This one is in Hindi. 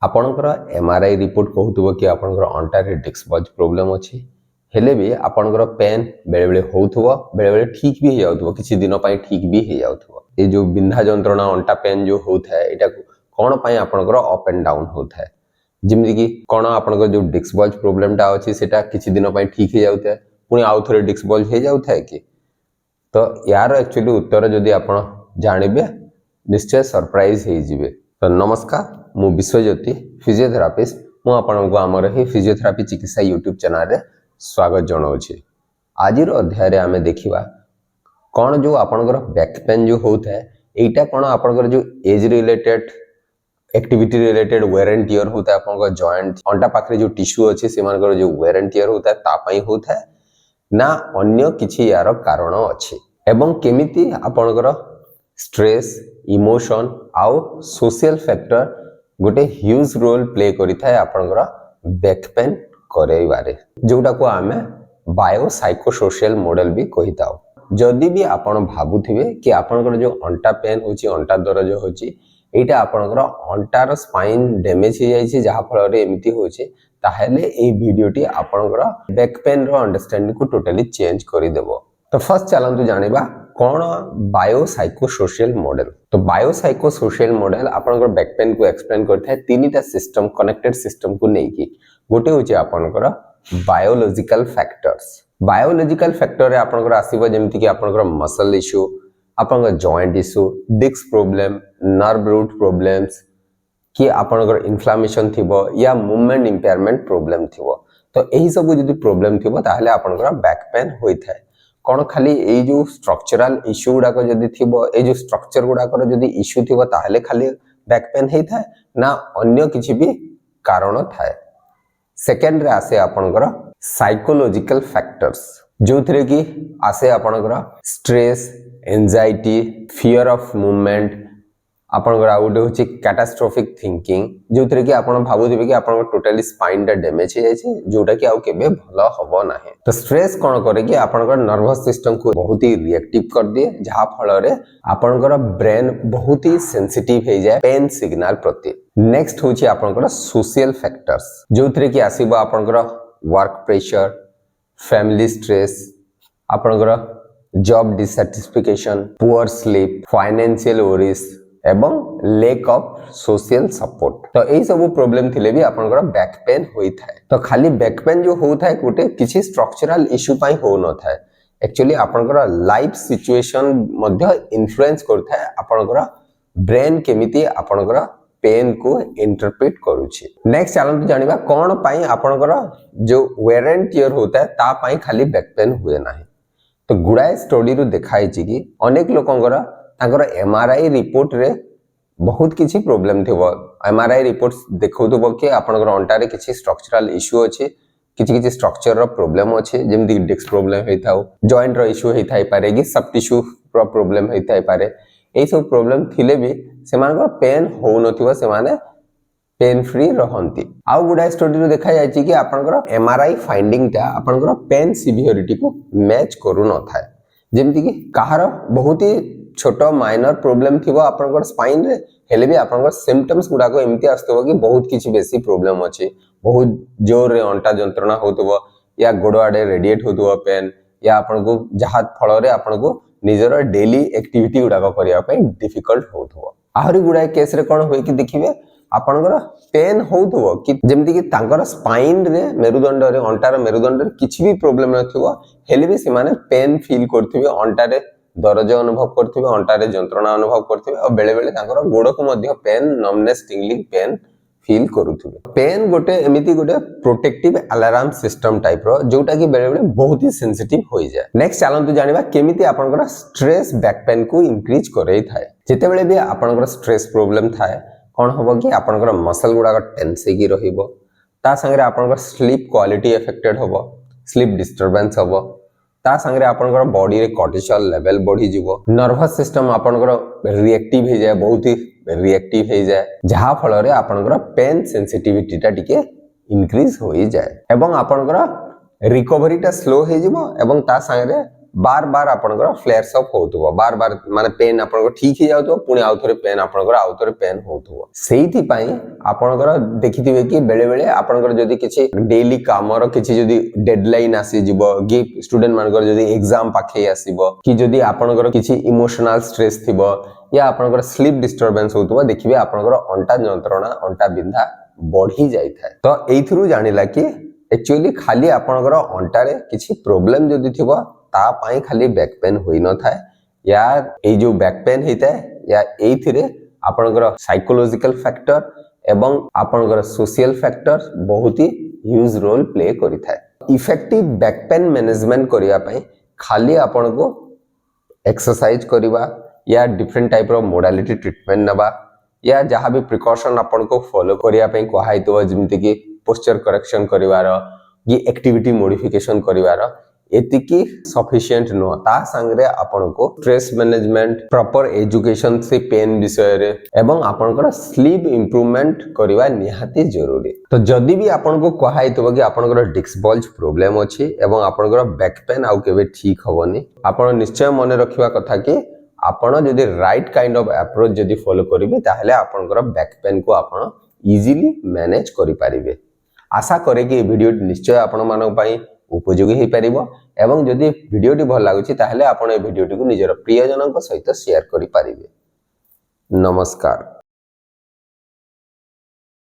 आपणकर एमआरआई रिपोर्ट कहूथबो कि आपणकर अंटारे डिस्क बल्ज प्रॉब्लम अछि हेले भी आपणकर पेन बेले बेले होउथबो बेले बेले ठीक भी हो जाउथबो किछि दिन पय ठीक भी हो जाउथबो ए जो बिंधा जंत्रणा अंटा पेन जो होथाय एटा कोन पय आपणकर अप एंड डाउन होथाय जिमि कि कोन आपणकर जो डिस्क बल्ज प्रॉब्लम टा अछि सेटा किछि दिन पय ठीक हो जाउथाय पुनी आउ थरे डिस्क बल्ज हो जाउथाय कि तो यार एक्चुअली उत्तर जदि आपण जानिबे निश्चय सरप्राइज हे जिवे। तो नमस्कार मु विश्वज्योति फिजियोथेरापिस्ट मु आपनको आमर ही फिजियोथेरापी चिकित्सा यूट्यूब चैनल रे स्वागत जनाउछि। आज अध्याय रे आमे देखिबा कोन जो आपनकर बैक पेन जो होता है एटा कोन आपनकर जो age related activity related wear and tear होता है आपनकर जॉइंट अंटा पाखरे जो टिश्यू अछि से मानकर जो वेयर एंड टियर होता है ता पई होता है ना अन्य किछि यार कारण अछि एवं केमिति आपनकर स्ट्रेस इमोशन आउ सोशल फैक्टर गोटे ह्यूज रोल प्ले करि थाए आपनकर बैक पेन करेबारे जोटा को आमे बायो साइकोसोशियल मॉडल भी कहिताओ। जदि भी आपण भाबुथिबे कि आपनकर जो अंटा पेन होची अंटा दरज होची एटा आपनकर अंटार स्पाइन डैमेज हो जाइछि जहा फल रे एमिति होची ताहेले ए वीडियोटी आपनकर बैक पेन रो अंडरस्टैंडिंग को टोटली चेंज करि देबो। तो फर्स्ट चलंतु जानिबा कोन बायो साइकोसोशियल मॉडल। तो बायो साइकोसोशियल मॉडल आपनकर बैक पेन को एक्सप्लेन करथाय तीनटा सिस्टम कनेक्टेड सिस्टम को नेकी गोटे होची आपनकर बायोलॉजिकल फैक्टर्स। बायोलॉजिकल फैक्टर रे आपनकर आसीबो जेमति कि आपनकर मसल इश्यू आपनकर joint issue disc problem nerve root problems कि आपनकर इन्फ्लेमेशन थिबो या मूवमेंट इंपेयरमेंट प्रॉब्लम थिबो। तो एही सब जदि प्रॉब्लम थिबो ताहले आपनकर बैक पेन होइथाय कोन खाली ए जो स्ट्रक्चरल इश्यू गुडा को जदि थिबो ए जो स्ट्रक्चर गुडा को जदि इश्यू थिबो ताहले खाली बैक पेन हेइथाय ना अन्य किछि भी कारण थाय। सेकेंड रे आसे आपनकर साइकोलॉजिकल फैक्टर्स जो थरे कि आसे आपनकर stress anxiety fear of movement आपनकर आउटे होची कैटास्ट्रोफिक थिंकिंग जो थरे कि आपण भाबुथिबे कि आपण टोटली स्पाइन दा डैमेज हे जायछि जोटा कि आउ केबे भलो हबो नाही। तो स्ट्रेस कोन करे कि आपनकर नर्वस सिस्टम को बहुत ही रिएक्टिव कर दिए जहा फल रे आपनकर ब्रेन बहुत ही सेंसिटिव हे जाय पेन सिग्नल प्रति। नेक्स्ट होची आपनकर सोशल फैक्टर्स जो थरे कि आसीबो आपनकर वर्क प्रेशर फैमिली स्ट्रेस आपनकर job dissatisfaction poor sleep financial worries एवं लैक ऑफ सोशल सपोर्ट। तो एई सब प्रॉब्लम थिले भी आपनकर बैक पेन होई थाए। तो खाली बैक पेन जो हो थाए गोटे किछि स्ट्रक्चरल इश्यू पई हो न थाए एक्चुअली आपनकर लाइफ सिचुएशन मध्य इन्फ्लुएंस करथाय आपनकर ब्रेन केमिति आपनकर पेन को इंटरप्रेट करूछि। नेक्स्ट चलंतु जानिबा कोन पई आपनकर जो वेयर एंड टियर होता है ता पई खाली बैक पेन हुए नाही। तो गुडाए स्टडी रो देखाई छि कि अनेक लोकंकर तांकर एमआरआई रिपोर्ट रे बहुत किछि प्रॉब्लम थिबो एमआरआई रिपोर्ट्स देखौतबो कि आपनकर अंटा रे किछि स्ट्रक्चरल इश्यू अछि किछि किछि स्ट्रक्चर रो प्रॉब्लम अछि जेमति डिस्क प्रॉब्लम हेथाउ जॉइंट रो इश्यू हेथाइ पारे कि सब टिश्यू रो प्रॉब्लम हेथाइ पारे ए सब प्रॉब्लम थिले भी सेमानकर पेन हो नथिबो सेमाने पेन फ्री रहंती। आउ गुडा स्टडी रो देखा जायछि कि आपनकर एमआरआई फाइंडिंग ता आपनकर पेन सिवियरिटी को मैच करू न थाए जेमति कि कहार बहुत ही छोट माइनर प्रॉब्लम थिबो आपनकर स्पाइन रे हेले भी आपनकर सिम्पटम्स गुडा को एमति आस्तबो कि बहुत किछि बेसी प्रॉब्लम अछि बहुत जोर रे अंटा जंत्रणा होतबो या गोडो आडे रेडिएट होतबो पेन या आपनको जहा फल रे आपनको निजर डेली एक्टिविटी गुडा को करिया पय डिफिकल्ट होतबो। आहुरी गुडा केस रे कोन होय कि देखिबे आपनकर पेन होतबो कि जेमति कि तांकर स्पाइन रे मेरुदंड रे अंटार मेरुदंड रे किछि भी प्रॉब्लम नथिबो हेले भी से माने पेन फील करथिबे अंटा रे दरज अनुभव करथिबे अंटा रे जंत्रणा अनुभव करथिबे और बेले बेले तांकर गोड़ को मध्य pain numbness tingling pain feel करूथिबे। पेन गोटे एमिति गोटे प्रोटेक्टिव अलार्म सिस्टम टाइप रो जोटा कि बेले बेले बहुत ही सेंसिटिव होई जाय। नेक्स्ट चलंतु जानिबा केमिति आपनकर स्ट्रेस बैक पेन को इंक्रीज करई थाए। जेते बेले भी आपनकर स्ट्रेस प्रॉब्लम थाए कोन होबो कि आपनकर मसल गुडा का टेंस हेकी रहिबो ता संगे आपनकर स्लीप क्वालिटी अफेक्टेड होबो स्लीप डिस्टरबेंस होबो ता संगे आपनकर बॉडी रे कोर्टिसोल लेवल बढ़ी जिवो नर्वस सिस्टम आपनकर रिएक्टिव हे जाय बहुत ही रिएक्टिव हे जाय जहा फल रे आपनकर पेन सेंसिटिविटी ता टिके इंक्रीज होई जाय एवं आपनकर रिकवरी टा स्लो हे जिवो एवं ता संगे बार बार आपनकर फ्लेयर्स अप होतुवा बार बार माने पेन आपनकर ठीक ही जाउतो पुणी आउथरे पेन आपनकर आउथरे पेन होतुवा सेहिति पई आपनकर देखिथिबे कि बेले बेले आपनकर जदी किछि डेली कामर किछि जदी डेडलाइन आसी जिवो कि स्टूडेंट मानकर जदी एग्जाम पाखे आसीबो कि जदी आपनकर किछि इमोशनल स्ट्रेस थिबो या आपनकर स्लीप डिस्टरबेंस होतुवा देखिबे आपनकर अंटा जंत्रणा अंटा बिंधा बढ़ी जाई थाए तो एइथरु जानिला कि एक्चुअली खाली आपनकर अंटारे किछि प्रॉब्लम जदी थिबो ता पाई खाली बैक पेन होई न थाए या ए जो बैक पेन हेता या एइथिरे आपनकर साइकोलॉजिकल फैक्टर एवं आपनकर सोशल फैक्टर बहुत ही ह्यूज रोल प्ले करि थाए इफेक्टिव बैक पेन मैनेजमेंट करिया पई खाली आपनको एक्सरसाइज करिवा या डिफरेंट टाइप रो मोडालिटी ट्रीटमेंट नबा या जहां भी प्रिकॉशन आपनको फॉलो करिया पई कहाइतो जेमति कि पोस्चर करेक्शन करिवार ये एक्टिविटी मॉडिफिकेशन करिवार एतिकी सफिशिएंट न ता संगरे आपनको स्ट्रेस मैनेजमेंट प्रॉपर एजुकेशन से पेन विषय रे एवं आपनकर स्लीप इंप्रूवमेंट करिवा निहाती जरूरी तो जदी भी आपनको कहाइतो कि आपनकर डिस्क बल्ज प्रॉब्लम अछि एवं आपनकर बैक पेन आउ केबे ठीक होबनी आपण निश्चय मन रखिवा कथा कि आपण जदी राइट काइंड ऑफ अप्रोच जदी फॉलो करिवे ताहले आपनकर बैक पेन को आपण इजीली मैनेज करि पारिबे आशा करे कि वीडियो निश्चय आपण मानक पई उपयोगी हे परिबो एवं जदी वीडियोटी भल लागुछि ताहले आपण ए वीडियोटी को निजर प्रियजनक सहित शेयर करि पारिबे नमस्कार।